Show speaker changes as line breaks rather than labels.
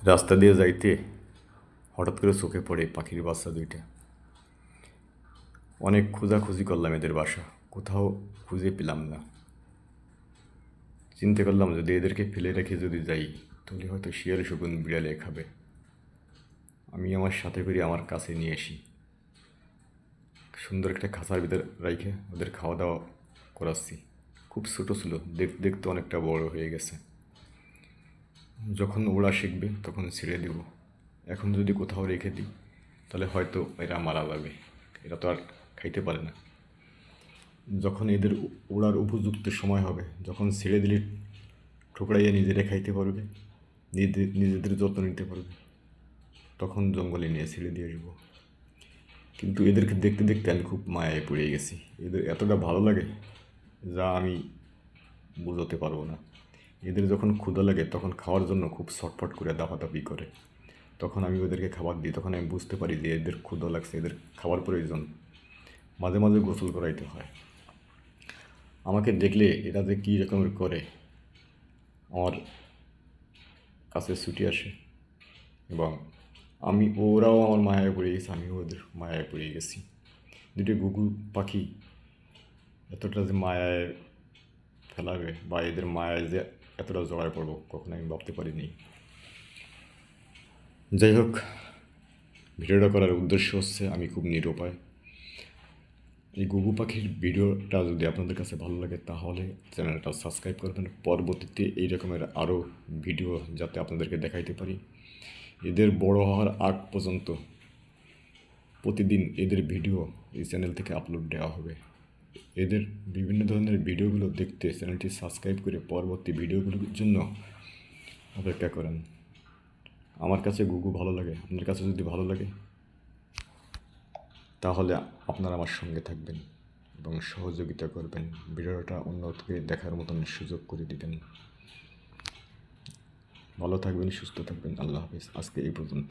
রাস্তা দিয়ে যাইতে হঠাৎ করে চোখে পড়ে পাখির বাচ্চা দুইটা। অনেক খোঁজাখুঁজি করলাম এদের বাসা, কোথাও খুঁজে পেলাম না। চিন্তা করলাম যদি এদেরকে ফেলে রেখে যদি যাই তাহলে হয়তো শিয়াল শকুন বিড়ালে খাবে। আমি আমার সাথে করে আমার কাছে নিয়ে আসি, সুন্দর একটা খাঁচার ভিতর রাইখে ওদের খাওয়া দাওয়া করাচ্ছি। খুব ছোটো ছিল, দেখতে অনেকটা বড় হয়ে গেছে। যখন ওরা শিখবে তখন ছেড়ে দেব। এখন যদি কোথাও রেখে দিই তাহলে হয়তো এরা মারা যাবে, এরা তো আর খাইতে পারে না। যখন এদের ওড়ার উপযুক্ত সময় হবে, যখন ছেড়ে দিলে ঠোকরাইয়া নিজেরা খাইতে পারবে, নিজেদের যত্ন নিতে পারবে, তখন জঙ্গলে নিয়ে ছেড়ে দিয়ে আসবো। কিন্তু এদেরকে দেখতে দেখতে আমি খুব মায়ায় পড়ে গেছি। এদের এতটা ভালো লাগে যা আমি বোঝাতে পারবো না। এদের যখন ক্ষুধা লাগে তখন খাওয়ার জন্য খুব ছটফট করে দাপাদাপি করে। তখন আমি ওদেরকে খাবার দিই, তখন আমি বুঝতে পারি যে এদের ক্ষুধা লাগছে, এদের খাবার প্রয়োজন। মাঝে মাঝে গোসল করাইতে হয়। আমাকে দেখলে এরা যে কী রকমের করে, আমার কাছে ছুটে আসে এবং ওরাও আমার মায়ায় পড়ে গেছে, আমিও ওদের মায়ায় পড়ে গেছি। দুটো ঘুঘু পাখি এতটা যে মায়ায় ফেলাবে বা এদের মায়ায় যে এতটা জড়ায় পড়বো কখনো আমি ভাবতে পারিনি। যাই হোক, ভিডিওটা করার উদ্দেশ্য হচ্ছে আমি খুব নিরুপায়। এই ঘুঘু পাখির ভিডিওটা যদি আপনাদের কাছে ভালো লাগে তাহলে চ্যানেলটা সাবস্ক্রাইব করবেন। পরবর্তীতে এই রকমের আরও ভিডিও যাতে আপনাদেরকে দেখাইতে পারি। এদের বড় হওয়ার আগ পর্যন্ত প্রতিদিন এদের ভিডিও এই চ্যানেল থেকে আপলোড দেওয়া হবে। এদের বিভিন্ন ধরনের ভিডিওগুলো দেখতে চ্যানেলটি সাবস্ক্রাইব করে পরবর্তী ভিডিওগুলোর জন্য অপেক্ষা করেন। আমার কাছে ঘুঘু ভালো লাগে, আপনার কাছে যদি ভালো লাগে তাহলে আপনারা আমার সঙ্গে থাকবেন এবং সহযোগিতা করবেন, ভিডিওটা অন্যকে দেখার মতন সুযোগ করে দিবেন। ভালো থাকবেন, সুস্থ থাকবেন। আল্লাহ হাফিজ। আজকে এই পর্যন্ত।